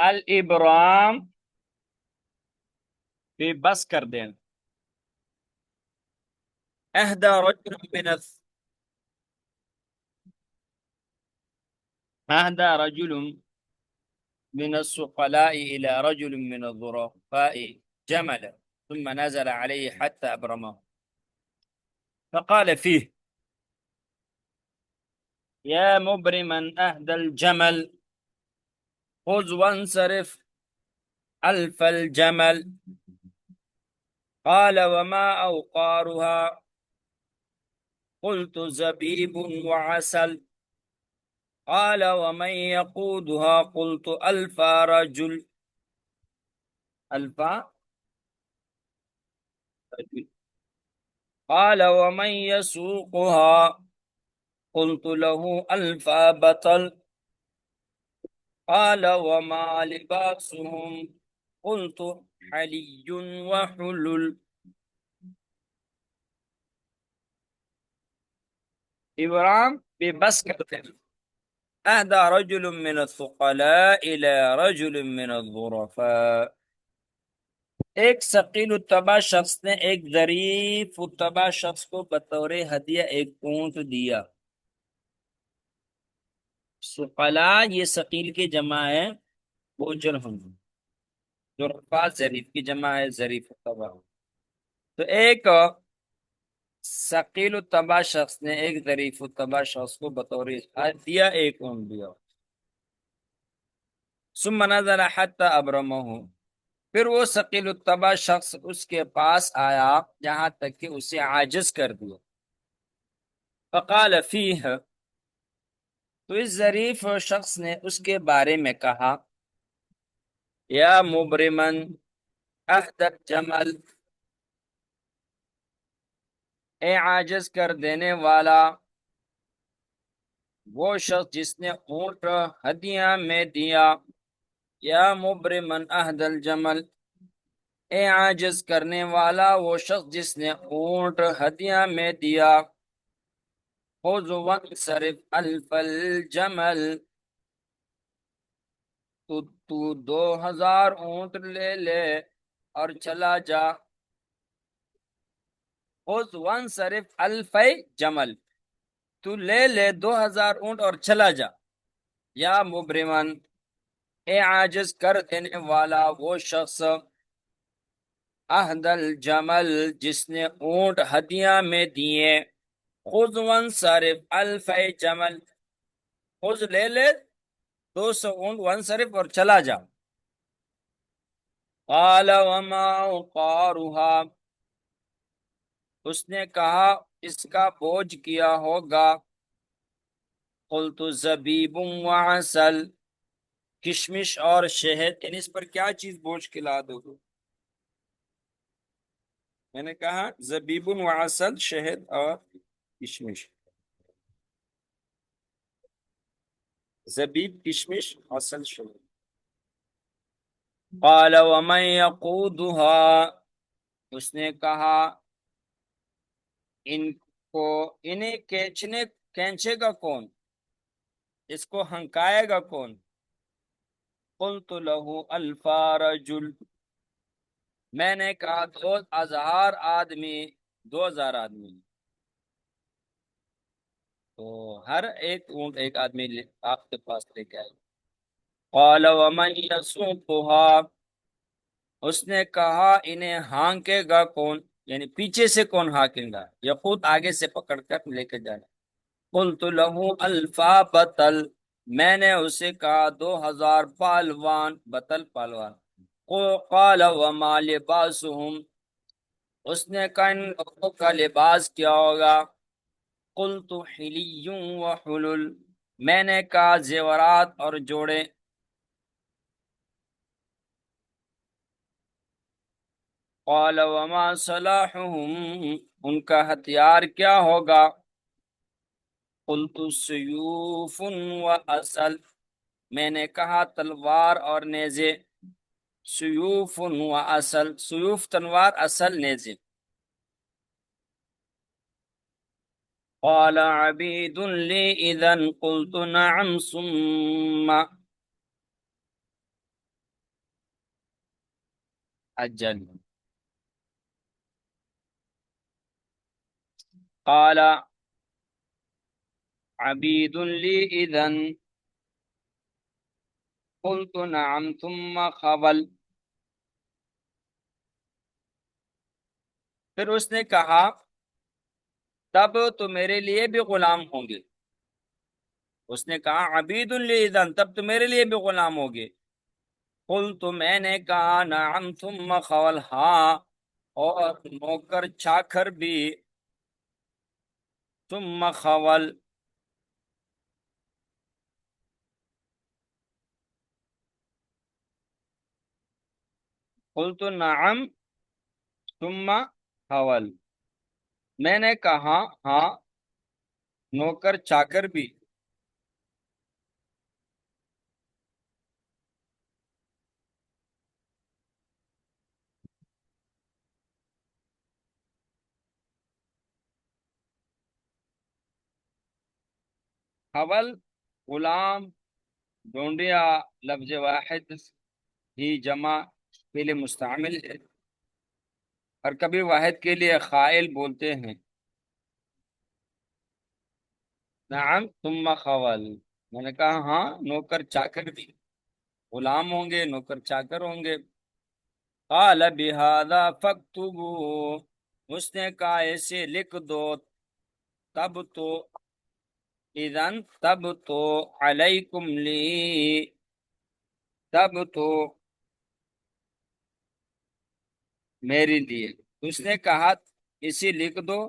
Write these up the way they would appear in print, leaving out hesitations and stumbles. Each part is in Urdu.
الابرام بے بس کر دینا. اہدى رجل من اهدى رجل من السقلاء إلى رجل من الظرفاء جملا ثم نزل عليه حتى أبرمه فقال فيه: يا مبرما أهدى الجمل خذ وانصرف ألف الجمل. قال: وما أوقارها؟ قلت: زبيب وعسل. قال: ومن يقودها؟ قلت: ألف رجل. ألف رجل. قال: ومن يسوقها؟ قلت: له ألف بطل. قال: وما لباسهم؟ قلت: حلي وحلل. ابرام بے بس کرتے ہیں. اهدى رجل من الثقلاء الى رجل من الظرفاء. ایک ثقیل الطبع شخص نے ایک ظریف الطبع شخص کو بطور ہدیہ ایک اونٹ دیا. ثقلاء یہ ثقیل کی جمع ہے بوجھل ہوں. ظرفاء ظریف کی جمع ہے ظریف الطبع. تو ایک ثقیل الطبع شخص نے ایک ظریف الطبع شخص کو بطور ہدیہ ایک اونٹ دیا. ثم نزل حتى ابرمه. پھر وہ ثقیل الطبع شخص اس کے پاس آیا جہاں تک کہ اسے عاجز کر دیا. فقال فیہ. تو اس ظریف شخص نے اس کے بارے میں کہا: یا مبرمن اہدى الجمل، اے عاجز کر دینے والا وہ شخص جس نے اونٹ ہدیہ میں دیا. یا مبرمن اہدى الجمل، اے عاجز کرنے والا وہ شخص جس نے اونٹ ہدیہ میں دیا. خذ وانصرف الف الجمل، تو 2000 اونٹ لے لے اور چلا جا. خذ وانصرف الف جمل، تو لے لے 2000 اونٹ اور چلا جا. یا مبرمن، اے عاجز کر دینے والا وہ شخص اہدى الجمل جس نے اونٹ ہدیہ میں دیے. خذ وانصرف الف جمل، خذ لے لے 200 اونٹ وانصرف اور چلا جا. قال: وما اوقارها؟ اس نے کہا اس کا بوجھ کیا ہوگا. قلت: زبیب وعسل، کشمش اور شہد. یعنی اس پر کیا چیز بوجھ کے لا دو؟ میں نے کہا زبیب وعسل، شہد اور کشمش. زبیب، کشمش، عسل، شہد. قال: ومن يقودها؟ اس نے کہا انہیں کھینچے گا کون، اس کو ہنکائے گا کون؟ قلت: له الف رجل، میں نے کہا 2000 آدمی. 2000 آدمی. تو ہر ایک اونٹ ایک آدمی آپ کے پاس لے کے آئے. قال: ومن يسوقها؟ اس نے کہا انہیں ہانکے گا کون، یعنی پیچھے سے کون ہانکے گا، یا خود آگے سے پکڑ کر لے کے جانا. قلت: له الف بطل، میں نے اسے کہا 2000 پالوان. بطل پالوان. قال: وما لباسهم؟ اس نے کہا ان لوگوں کا لباس کیا ہوگا. قلت: حلی وحلل، میں نے کہا زیورات اور جوڑے. قال: وما صلاحهم؟ ان کا ہتھیار کیا ہوگا. قلت: سیوف واسل، میں نے کہا تلوار اور نیزے. سیوف واسل، سیوف تلوار، اصل نیزے. قال: عبید لی، اذن قلت: نعم ثم. اجل. قال عبید لی اذن قلت نعم ثم خول. پھر اس نے کہا تب تو میرے لیے بھی غلام ہوں گے. اس نے کہا عبید لی اذن، تب تو میرے لیے بھی غلام ہوگے. قلت میں نے کہا نعم ثم خول، ہاں اور نوکر چاکر بھی. ثم خول. قلت نعم ثم خول، میں نے کہا ہاں نوکر چاکر بھی. خول غلام ڈھونڈیا لفظ واحد ہی جمع کے لیے مستعمل ہے، اور کبھی واحد کے لیے خائل بولتے ہیں. نعم ثم خول، میں نے کہا ہاں نوکر چاکر بھی. غلام ہوں گے، نوکر چاکر ہوں گے. قال بهذا فاكتبوا، اس نے کہا ایسے لکھ دو. تب تو اذن، تب تو علیکم لی، تب تو میرے لیے. اس نے کہا اسے لکھ دو،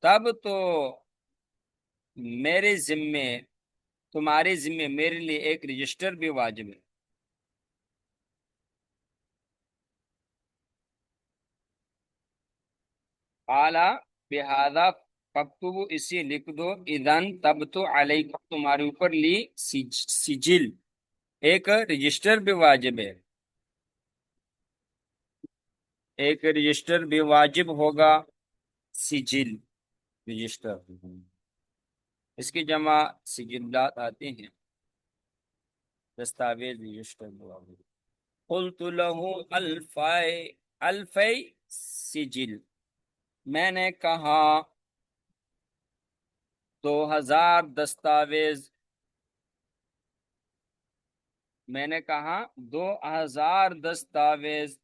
تب تو میرے ذمے، تمہارے ذمے میرے لیے ایک رجسٹر بھی واجب ہے. اعلیٰ بہذا فاکتبوا، اسی لکھ دو. اذن تب تو علیکم، تمہارے اوپر لی سجل، ایک رجسٹر بھی واجب ہے. ایک رجسٹر بھی واجب ہوگا، سجل رجسٹر. اس کی جمع سجلات آتے ہیں، دستاویز رجسٹر. قلت له الفی، الفی سجل، میں نے کہا 2000 دستاویز. میں نے کہا 2000 دستاویز.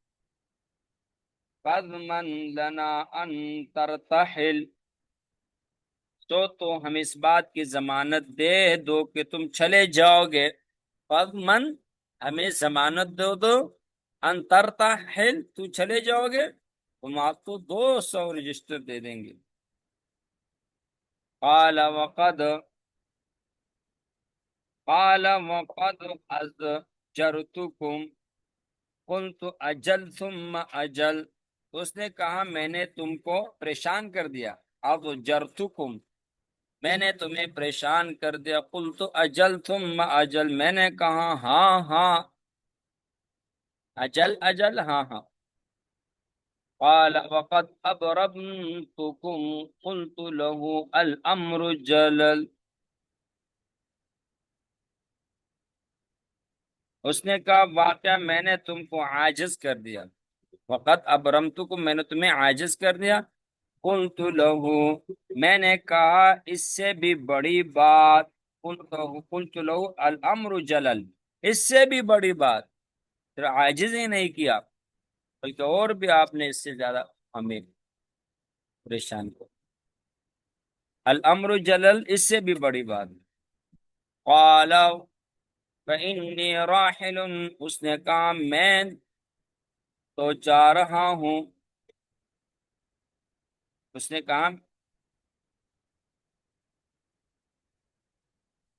فَاضْمَنْ لَنَا أَن تَرْتَحِلْ، تو ہم اس بات کی ضمانت دے دو کہ تم چلے جاؤ گے. فَاضْمَنْ، ہمیں ضمانت دو. أَن تَرْتَحِلْ، تو چلے جاؤ گے، ہم آپ کو 200 رجسٹر دے دیں گے. قال وقد، قال وقد أزجرتكم قلت اجل ثم اجل. اس نے کہا میں نے تم کو پریشان کر دیا. اب جرتکم، میں نے تمہیں پریشان کر دیا. قلت اجل ثم اجل، میں نے کہا ہاں ہاں، اجل اجل ہاں ہاں. قال وقد ابرمتكم قلت له الامر جلل. اس نے کہا واقعہ میں نے تم کو عاجز کر دیا. وقد ابرمتکم، میں نے تمہیں عاجز کر دیا. قلت له، میں نے کہا اس سے بھی بڑی بات. قلت له الامر جلل، اس سے بھی بڑی بات. پھر عاجز ہی نہیں کیا، بلکہ اور بھی آپ نے اس سے زیادہ ہمیں پریشان کیا. الامر جلل، اس سے بھی بڑی بات. قال فإني راحل، اس نے کہا میں تو جا رہا ہوں. اس نے کہا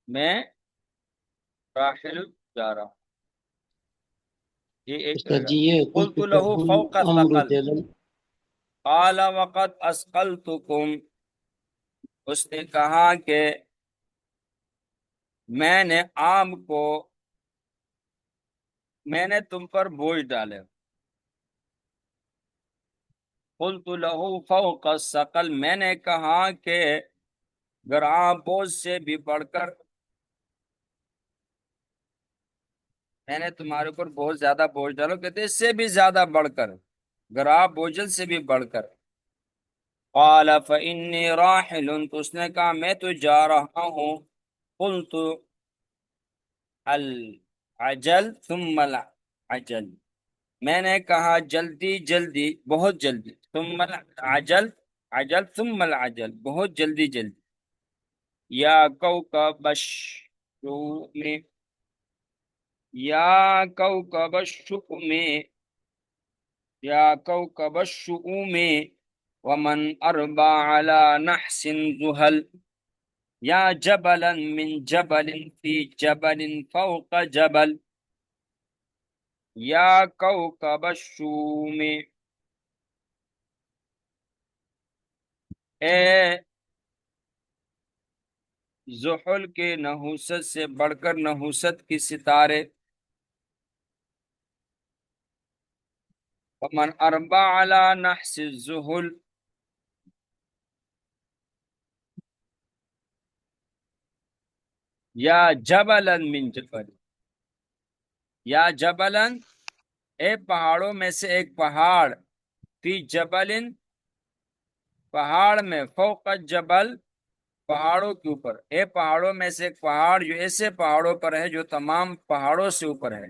میں راحل جا رہا ہوں. یہ ایک استاذ جی یہ قلت قلت له له فوق الامر الثقل. جلل، قال وقد اثقلتكم، اس نے کہا کہ میں نے آپ کو، میں نے تم پر بوجھ ڈالے. قلت له فوق الثقل، میں نے کہا کہ اگر آپ بوجھ سے بھی بڑھ کر میں نے تمہارے اوپر بہت زیادہ بوجھ ڈالو، کہتے اس سے بھی زیادہ بڑھ کر، گراہ بوجھل سے بھی بڑھ کر۔ قال فإني راحل، تو اس نے کہا میں تو جا رہا ہوں۔ قلت العجل ثم العجل، میں نے کہا جلدی جلدی، بہت جلدی، ثم العجل، عجل ثم العجل، بہت جلدی جلدی۔ یا کوكب الشؤم، یا کوكب الشؤم، یا کوكب الشؤم، ومن أربى على نحس زحل، یا جبلا من جبل في جبل فوق جبل، یا کوكب الشؤم، اے زحل کے نحوست سے بڑھ کر نحوست کی ستارے، ومن اربع على نحس الزحل، یا جبلا من جبل، یا جبلا، اے پہاڑوں میں سے ایک پہاڑ، فی جبل، پہاڑ میں، فوق جبل، پہاڑوں کے اوپر، اے پہاڑوں میں سے ایک پہاڑ جو ایسے پہاڑوں پر ہے جو تمام پہاڑوں سے اوپر ہے۔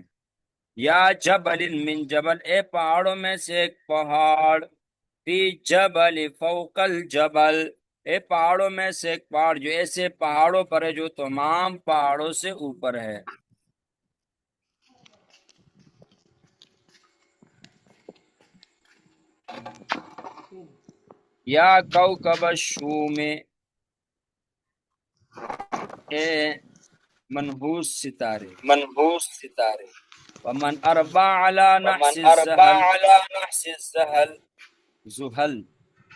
یا جبل من جبل، اے پہاڑوں میں سے ایک پہاڑ، فی جبل فوق الجبل، اے پہاڑوں میں سے ایک پہاڑ جو ایسے پہاڑوں پر ہے جو تمام پہاڑوں سے اوپر ہے۔ یا کوكب الشوم، اے منحوس ستارے، منحوس ستارے، ومن اربع على نحس ومن اربع الزحل، على نحس الزحل، زحل،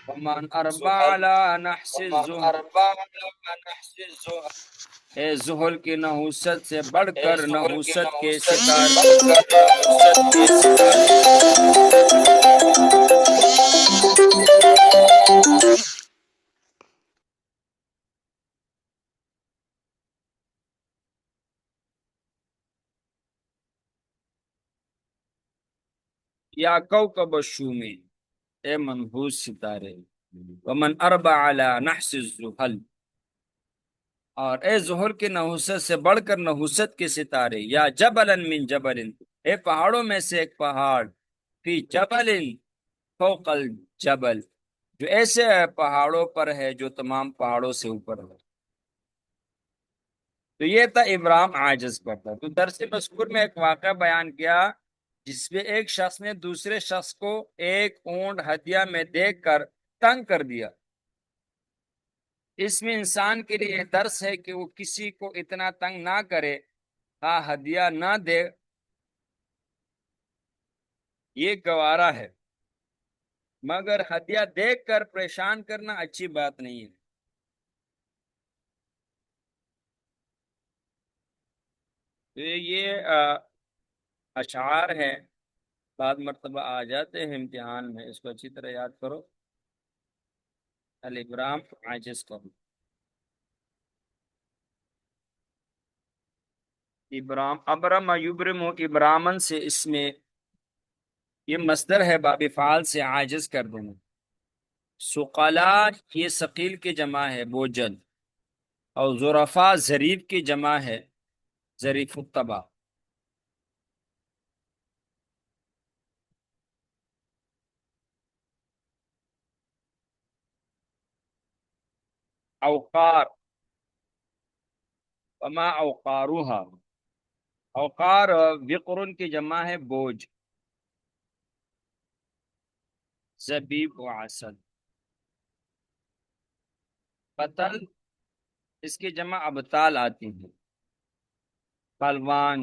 ومن اربع زحل، على نحس ومن الزحل، اربع على نحس الزحل، اے زحل کی نحوست سے بڑھ اے کر زحل کی نحوست کے نحوست سے ستارے، بڑھ کر نحوست کے ستارے۔ یا کوكب الشوم، اے منحوس ستارے، ومن اربع على نحس الزحل، اور اے زحل کے نحوست سے بڑھ کر نحوست کے ستارے، یا جبلا من جبل، اے پہاڑوں میں سے ایک پہاڑ، فی جبل فوق الجبل، جو ایسے پہاڑوں پر ہے جو تمام پہاڑوں سے اوپر ہے۔ تو یہ تھا ابراہیم عاجز پر تھا۔ تو درس مذکور میں ایک واقعہ بیان کیا جس میں ایک شخص نے دوسرے شخص کو ایک اونٹ ہدیہ میں دیکھ کر تنگ کر دیا۔ اس میں انسان کے لیے درس ہے کہ وہ کسی کو اتنا تنگ نہ کرے، ہاں ہدیہ نہ دے، یہ گوارا ہے، مگر ہدیہ دیکھ کر پریشان کرنا اچھی بات نہیں ہے۔ تو یہ اشعار ہیں، بعض مرتبہ آ جاتے ہیں امتحان میں، اس کو اچھی طرح یاد کرو۔ الابرام عاجز کرو، ابرام، ابرم یبرم، ابرامن سے اس میں یہ مصدر ہے باب فعال سے عاجز کر دینا۔ ثقلا یہ ثقیل کی جمع ہے بوجل، اور ظرفا ظریف کی جمع ہے ظریف الطبع۔ اوقار، وما اوقاروها، اوقار وقرن کی جمع ہے بوجھ، زبیب و عسل۔ بطل اس کی جمع ابطال آتی ہیں، پلوان،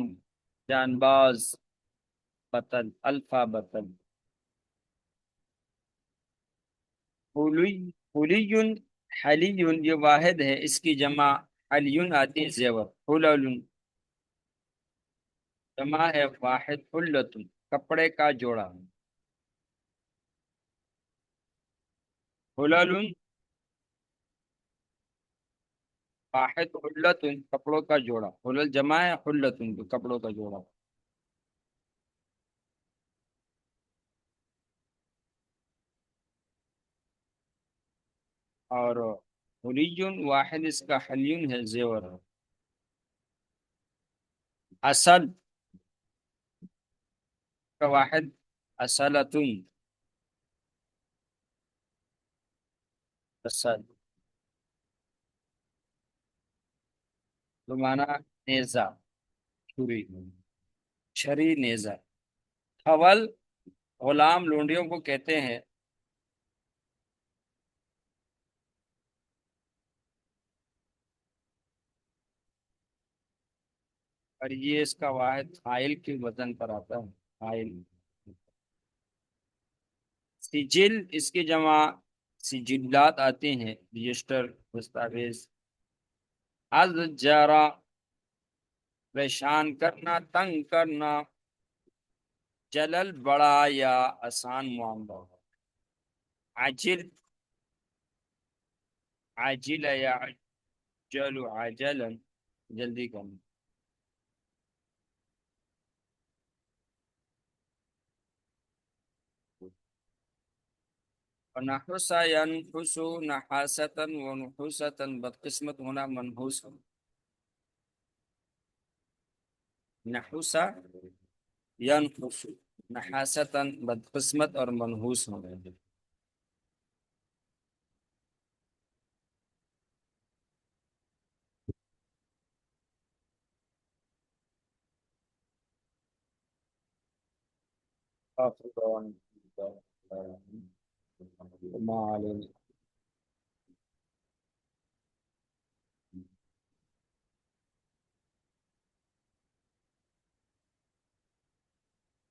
جانباز، بطل، الفا بطل۔ حلی، حلی، حلی یہ واحد ہے، اس کی جمع حلیون آتی ہے زیور، حلل جمع ہے واحد، حلت کپڑے کا جوڑا، حلل واحد، حلت کپڑوں کا جوڑا، حلل جمع ہے، حلت کپڑوں کا جوڑا۔ اور حلیٌ واحد اس کا حلیٌ ہے زیور. اصل کا واحد اصلتن. اصل تو مانا نیزہ، چھری، چھری نیزہ. حول غلام لونڈیوں کو کہتے ہیں. اور یہ اس کا واحد حائل کے وزن پر آتا ہے. حائل. سجل اس کی جمع سجلات آتے ہیں، رجسٹر، دستاویز. از جارا پریشان کرنا، تنگ کرنا. جلل بڑا یا آسان معاملہ. عاجل، عاجل یا عجل عاجلا، جلدی کرنا. ونحس ينحس نحاسة ونحوسة، بدقسمت ہونا منحوس. نحوس ينحس نحاسة، بدقسمت اور منحوس ہونا. آخر دعوانا ما علينا.